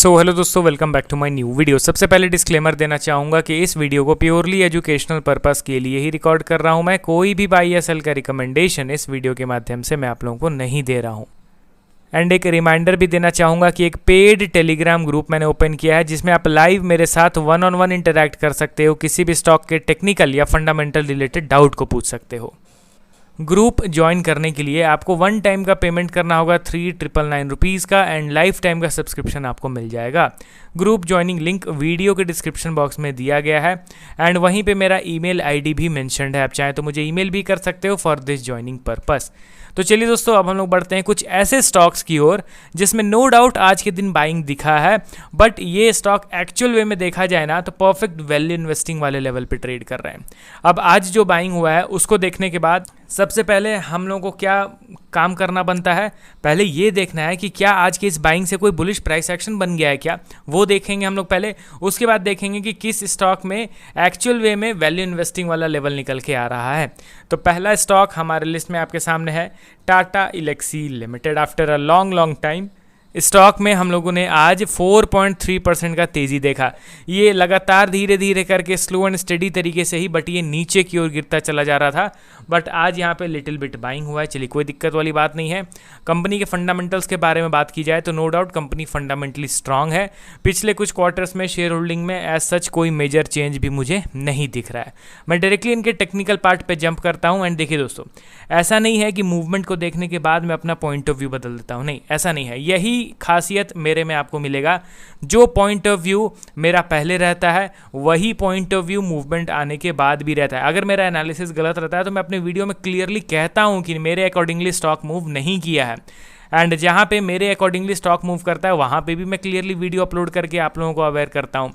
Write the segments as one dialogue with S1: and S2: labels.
S1: Hello दोस्तों, welcome back to my new video. सबसे पहले डिस्क्लेमर देना चाहूँगा कि इस वीडियो को प्योरली एजुकेशनल पर्पस के लिए ही रिकॉर्ड कर रहा हूँ। मैं कोई भी बाई या सेल का रिकमेंडेशन इस वीडियो के माध्यम से मैं आप लोगों को नहीं दे रहा हूँ। एंड एक रिमाइंडर भी देना चाहूँगा कि एक पेड टेलीग्राम ग्रुप मैंने ओपन किया है, जिसमें आप लाइव मेरे साथ वन ऑन वन इंटरैक्ट कर सकते हो, किसी भी स्टॉक के टेक्निकल या फंडामेंटल रिलेटेड डाउट को पूछ सकते हो। ग्रुप ज्वाइन करने के लिए आपको वन टाइम का पेमेंट करना होगा 3999 रुपीज़ का, एंड लाइफ टाइम का सब्सक्रिप्शन आपको मिल जाएगा। ग्रुप ज्वाइनिंग लिंक वीडियो के डिस्क्रिप्शन बॉक्स में दिया गया है, एंड वहीं पे मेरा ईमेल आईडी भी मेंशन्ड है। आप चाहें तो मुझे ईमेल भी कर सकते हो फॉर दिस ज्वाइनिंग पर्पस। तो चलिए दोस्तों, अब हम लोग बढ़ते हैं कुछ ऐसे स्टॉक्स की ओर जिसमें नो डाउट आज के दिन बाइंग दिखा है, बट ये स्टॉक एक्चुअल वे में देखा जाए ना तो परफेक्ट वैल्यू इन्वेस्टिंग वाले लेवल पे ट्रेड कर रहे हैं। अब आज जो बाइंग हुआ है उसको देखने के बाद सबसे पहले हम लोगों को क्या काम करना बनता है, पहले ये देखना है कि क्या आज के इस बाइंग से कोई बुलिश प्राइस एक्शन बन गया है क्या, वो देखेंगे हम लोग पहले। उसके बाद देखेंगे कि किस स्टॉक में एक्चुअल वे में वैल्यू इन्वेस्टिंग वाला लेवल निकल के आ रहा है। तो पहला स्टॉक हमारे लिस्ट में आपके सामने है Tata Elxsi limited. After a long time stock में हम लोगों ने आज 4.3% का तेज़ी देखा। ये लगातार धीरे धीरे करके स्लो एंड स्टेडी तरीके से ही, बट ये नीचे की ओर गिरता चला जा रहा था, बट आज यहाँ पे लिटिल बिट बाइंग हुआ है। चलिए, कोई दिक्कत वाली बात नहीं है। कंपनी के फंडामेंटल्स के बारे में बात की जाए तो no doubt company fundamentally strong है। पिछले कुछ क्वार्टर्स में शेयर होल्डिंग में एज सच कोई मेजर चेंज भी मुझे नहीं दिख रहा है। मैं डायरेक्टली इनके टेक्निकल पार्ट पे जंप करता हूँ। एंड देखिए दोस्तों, ऐसा नहीं है कि मूवमेंट को देखने के बाद मैं अपना पॉइंट ऑफ व्यू बदल देता हूँ, नहीं, ऐसा नहीं है। यही खासियत मेरे में आपको मिलेगा। जो पॉइंट ऑफ व्यू मेरा पहले रहता है वही पॉइंट ऑफ व्यू मूवमेंट आने के बाद भी रहता है। अगर मेरा एनालिसिस गलत रहता है तो मैं अपने वीडियो में क्लियरली कहता हूं कि मेरे अकॉर्डिंगली स्टॉक मूव नहीं किया है, एंड जहां पे मेरे अकॉर्डिंगली स्टॉक मूव करता है वहां पे भी मैं क्लियरली वीडियो अपलोड करके आप लोगों को अवेयर करता हूं।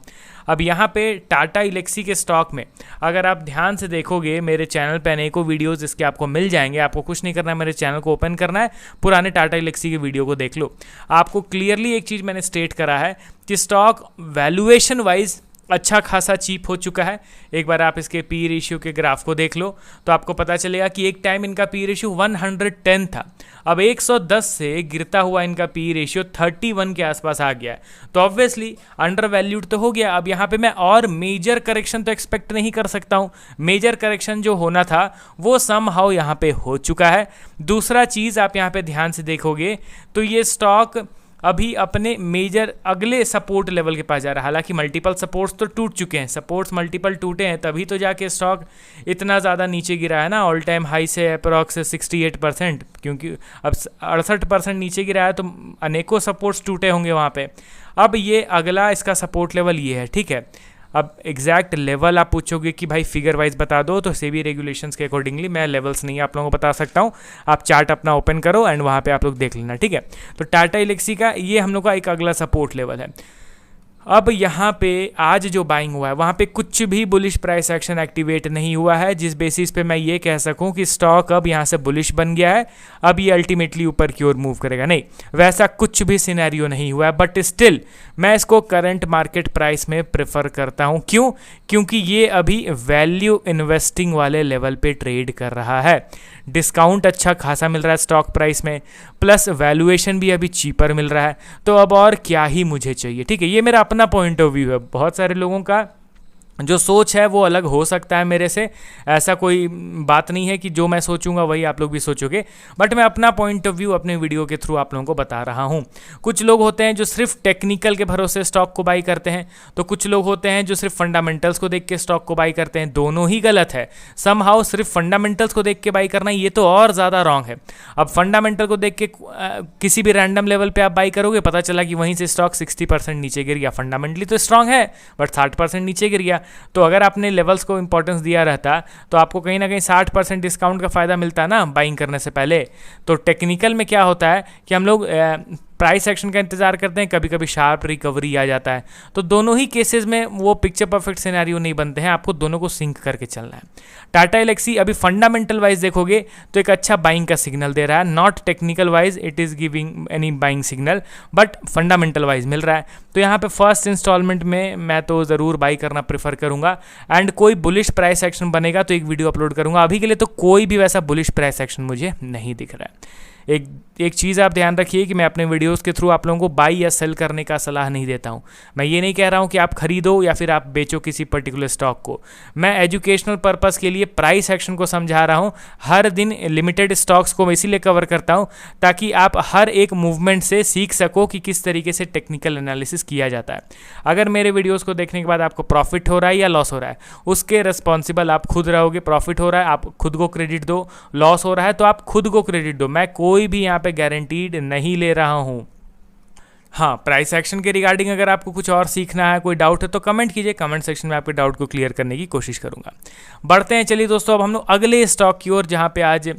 S1: अब यहाँ पे टाटा एल्क्सी के स्टॉक में अगर आप ध्यान से देखोगे, मेरे चैनल पे अनेकों वीडियोस इसके आपको मिल जाएंगे। आपको कुछ नहीं करना है, मेरे चैनल को ओपन करना है, पुराने टाटा एल्क्सी के वीडियो को देख लो। आपको क्लियरली एक चीज़ मैंने स्टेट करा है कि स्टॉक वैल्यूएशन वाइज अच्छा खासा चीप हो चुका है। एक बार आप इसके पी रेशियो के ग्राफ को देख लो तो आपको पता चलेगा कि एक टाइम इनका पी रेशियो 110 था, अब 110 से गिरता हुआ इनका पी रेशियो 31 के आसपास आ गया है। तो ऑब्वियसली अंडर वैल्यूड तो हो गया। अब यहाँ पे मैं और मेजर करेक्शन तो एक्सपेक्ट नहीं कर सकता हूँ। मेजर करेक्शन जो होना था वो समहाउ यहाँ पे हो चुका है। दूसरा चीज़ आप यहाँ पे ध्यान से देखोगे तो ये स्टॉक अभी अपने मेजर अगले सपोर्ट लेवल के पास जा रहा है। हालांकि मल्टीपल सपोर्ट्स तो टूट चुके हैं, सपोर्ट्स मल्टीपल टूटे हैं, तभी तो जाके स्टॉक इतना ज़्यादा नीचे गिरा है ना। ऑल टाइम हाई से अप्रॉक्स 68%, क्योंकि अब 68% नीचे गिरा है तो अनेकों सपोर्ट्स टूटे होंगे वहाँ पे। अब ये अगला इसका सपोर्ट लेवल ये है, ठीक है। अब एग्जैक्ट लेवल आप पूछोगे कि भाई फिगर वाइज बता दो, तो सेबी रेगुलेशंस के अकॉर्डिंगली मैं लेवल्स नहीं आप लोगों को बता सकता हूँ। आप चार्ट अपना ओपन करो एंड वहाँ पे आप लोग देख लेना, ठीक है। तो टाटा एल्क्सी का ये हम लोग का एक अगला सपोर्ट लेवल है। अब यहाँ पे आज जो बाइंग हुआ है वहाँ पे कुछ भी बुलिश प्राइस एक्शन एक्टिवेट नहीं हुआ है, जिस बेसिस पे मैं ये कह सकूँ कि स्टॉक अब यहाँ से बुलिश बन गया है, अब ये अल्टीमेटली ऊपर की ओर मूव करेगा। नहीं, वैसा कुछ भी सिनेरियो नहीं हुआ है, बट स्टिल मैं इसको करंट मार्केट प्राइस में प्रेफर करता हूँ। क्यों? क्योंकि ये अभी वैल्यू इन्वेस्टिंग वाले लेवल पे ट्रेड कर रहा है। डिस्काउंट अच्छा खासा मिल रहा है स्टॉक प्राइस में, प्लस वैल्यूएशन भी अभी चीपर मिल रहा है। तो अब और क्या ही मुझे चाहिए, ठीक है। ये मेरा अपना पॉइंट ऑफ व्यू है। बहुत सारे लोगों का जो सोच है वो अलग हो सकता है मेरे से, ऐसा कोई बात नहीं है कि जो मैं सोचूंगा वही आप लोग भी सोचोगे, बट मैं अपना पॉइंट ऑफ व्यू अपने वीडियो के थ्रू आप लोगों को बता रहा हूं। कुछ लोग होते हैं जो सिर्फ टेक्निकल के भरोसे स्टॉक को बाई करते हैं, तो कुछ लोग होते हैं जो सिर्फ फंडामेंटल्स को देख के स्टॉक को बाई करते हैं। दोनों ही गलत है। समहाउ सिर्फ फंडामेंटल्स को देख के बाई करना ये तो और ज़्यादा रॉन्ग है। अब फंडामेंटल को देख के किसी भी रैंडम लेवल पर आप बाई करोगे, पता चला कि वहीं से स्टॉक 60% नीचे गिर गया। फंडामेंटली तो स्ट्रांग है बट 60% नीचे गिर गया। तो अगर आपने लेवल्स को इंपॉर्टेंस दिया रहता तो आपको कहीं ना कहीं 60% डिस्काउंट का फायदा मिलता ना बाइंग करने से पहले। तो टेक्निकल में क्या होता है कि हम लोग प्राइस एक्शन का इंतजार करते हैं, कभी कभी शार्प रिकवरी आ जाता है। तो दोनों ही केसेस में वो पिक्चर परफेक्ट सिनेरियो नहीं बनते हैं, आपको दोनों को सिंक करके चलना है। टाटा एल्क्सी अभी फंडामेंटल वाइज देखोगे तो एक अच्छा बाइंग का सिग्नल दे रहा है, not technical wise it is giving any buying signal, but fundamental wise मिल रहा है। तो यहाँ पे फर्स्ट इंस्टॉलमेंट में मैं तो ज़रूर बाई करना प्रेफर करूँगा, एंड कोई बुलिश प्राइस एक्शन बनेगा तो एक वीडियो अपलोड करूँगा। अभी के लिए तो कोई भी वैसा बुलिश प्राइस एक्शन मुझे नहीं दिख रहा है। एक चीज़ आप ध्यान रखिए कि मैं अपने वीडियोस के थ्रू आप लोगों को बाई या सेल करने का सलाह नहीं देता हूं। मैं ये नहीं कह रहा हूं कि आप खरीदो या फिर आप बेचो किसी पर्टिकुलर स्टॉक को। मैं एजुकेशनल पर्पस के लिए प्राइस एक्शन को समझा रहा हूं। हर दिन लिमिटेड स्टॉक्स को मैं इसीलिए कवर करता हूं ताकि आप हर एक मूवमेंट से सीख सको कि किस तरीके से टेक्निकल एनालिसिस किया जाता है। अगर मेरे वीडियोज़ को देखने के बाद आपको प्रॉफिट हो रहा है या लॉस हो रहा है, उसके रिस्पॉन्सिबल आप खुद रहोगे। प्रॉफिट हो रहा है आप खुद को क्रेडिट दो, लॉस हो रहा है तो आप खुद को क्रेडिट दो। मैं कोई भी यहाँ पे गारंटीड नहीं ले रहा हूँ। हाँ, प्राइस एक्शन के रिगार्डिंग अगर आपको कुछ और सीखना है, कोई डाउट है तो कमेंट कीजिए। कमेंट सेक्शन में आपके डाउट को क्लियर करने की कोशिश करूँगा। बढ़ते हैं, चलिए दोस्तों, अब हम लोग अगले स्टॉक की ओर, जहाँ पे आज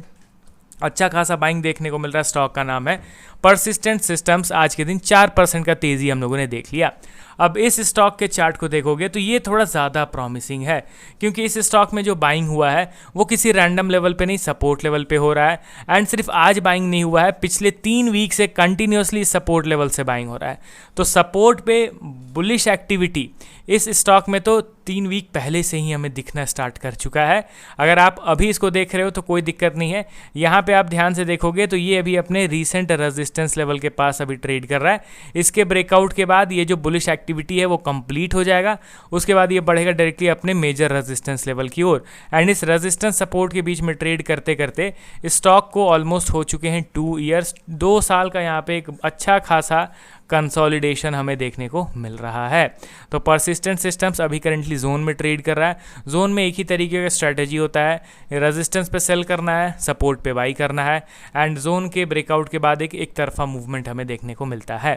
S1: अच्छा खासा बाइंग देखने को मिल रहा है। स्टॉक का नाम है परसिस्टेंट सिस्टम्स। आज के दिन 4% का तेज़ी हम लोगों ने देख लिया। अब इस स्टॉक के चार्ट को देखोगे तो ये थोड़ा ज़्यादा प्रॉमिसिंग है, क्योंकि इस स्टॉक में जो बाइंग हुआ है वो किसी रैंडम लेवल पे नहीं, सपोर्ट लेवल पे हो रहा है। एंड सिर्फ आज बाइंग नहीं हुआ है, पिछले 3 वीक से कंटिन्यूसली सपोर्ट लेवल से बाइंग हो रहा है। तो सपोर्ट पे बुलिश एक्टिविटी इस स्टॉक में तो 3 वीक पहले से ही हमें दिखना स्टार्ट कर चुका है। अगर आप अभी इसको देख रहे हो तो कोई दिक्कत नहीं है। यहाँ पे आप ध्यान से देखोगे तो ये अभी अपने रीसेंट रेजिस्टेंस लेवल के पास अभी ट्रेड कर रहा है। इसके ब्रेकआउट के बाद ये जो बुलिश एक्टिविटी है वो कंप्लीट हो जाएगा। उसके बाद ये बढ़ेगा डायरेक्टली अपने मेजर रेजिस्टेंस लेवल की ओर। एंड इस रेजिस्टेंस सपोर्ट के बीच में ट्रेड करते करते स्टॉक को ऑलमोस्ट हो चुके हैं 2 ईयर्स, 2 साल का यहाँ पे एक अच्छा खासा कंसोलिडेशन हमें देखने को मिल रहा है। तो परसिस्टेंट सिस्टम्स अभी करंटली जोन में ट्रेड कर रहा है। जोन में एक ही तरीके का स्ट्रैटेजी होता है, रेजिस्टेंस पे सेल करना है, सपोर्ट पे बाई करना है। एंड जोन के ब्रेकआउट के बाद एक तरफा मूवमेंट हमें देखने को मिलता है।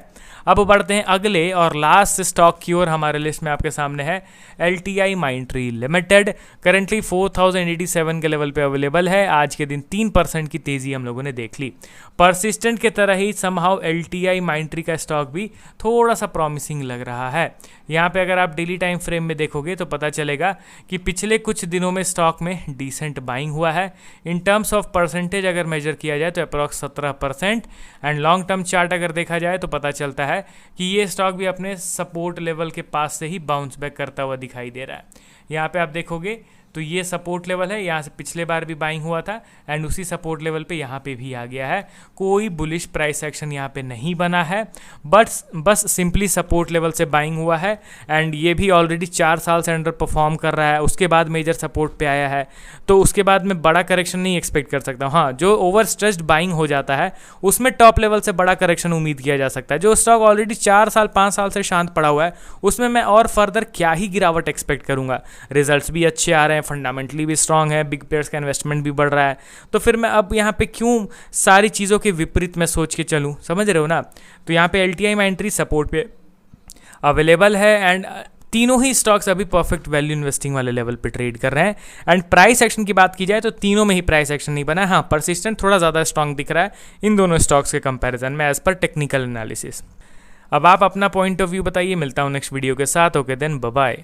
S1: अब बढ़ते हैं अगले और लास्ट स्टॉक की ओर। हमारे लिस्ट में आपके सामने है LTI माइंट्री लिमिटेड। करंटली 4087 के लेवल पे अवेलेबल है। आज के दिन 3% की तेजी हम लोगों ने देख ली। परसिस्टेंट के तरह ही समहाउ LTI माइंट्री का स्टॉक भी थोड़ा सा प्रॉमिसिंग लग रहा है। यहाँ पे अगर आप डेली टाइम फ्रेम में देखोगे तो पता चलेगा कि पिछले कुछ दिनों में स्टॉक में डिसेंट बाइंग हुआ है। इन टर्म्स ऑफ परसेंटेज अगर मेजर किया जाए तो approx 17%। And long term chart अगर देखा जाए तो पता चलता है कि ये स्टॉक भी अपने सपोर्ट लेवल के पास से ही बाउंस बैक करता हुआ दिखाई दे रहा है। यहाँ पे आप देखोगे तो ये सपोर्ट लेवल है, यहाँ से पिछले बार भी बाइंग हुआ था एंड उसी सपोर्ट लेवल पे यहाँ पे भी आ गया है। कोई बुलिश प्राइस एक्शन यहाँ पे नहीं बना है, बस सिंपली सपोर्ट लेवल से बाइंग हुआ है। एंड ये भी ऑलरेडी 4 साल से अंडर परफॉर्म कर रहा है। उसके बाद मेजर सपोर्ट पे आया है, तो उसके बाद में बड़ा करेक्शन नहीं एक्सपेक्ट कर सकता हूँ। हाँ, जो ओवर स्ट्रेस्ड बाइंग हो जाता है उसमें टॉप लेवल से बड़ा करेक्शन उम्मीद किया जा सकता है। जो स्टॉक ऑलरेडी 4 साल 5 साल से शांत पड़ा हुआ है उसमें मैं और फर्दर क्या ही गिरावट एक्सपेक्ट करूँगा। रिजल्ट्स भी अच्छे आ रहे हैं, फंडामेंटली भी स्ट्रांग है, बिग प्लेयर्स का इन्वेस्टमेंट भी बढ़ रहा है। तो फिर मैं अब यहाँ पे क्यों सारी चीज़ों के विपरीत में सोच के चलूँ, समझ रहे हो ना। तो यहाँ पे LTI माइंट्री सपोर्ट पे अवेलेबल है एंड तीनों ही स्टॉक्स अभी परफेक्ट वैल्यू इन्वेस्टिंग वाले लेवल पे ट्रेड कर रहे हैं। एंड प्राइस एक्शन की बात की जाए तो तीनों में ही प्राइस एक्शन नहीं बना है। हाँ, परसिस्टेंट थोड़ा ज़्यादा स्ट्रांग दिख रहा है इन दोनों स्टॉक्स के कंपैरिजन में एज पर टेक्निकल एनालिसिस। अब आप अपना पॉइंट ऑफ व्यू बताइए। मिलता हूँ नेक्स्ट वीडियो के साथ। Okay then, bye bye.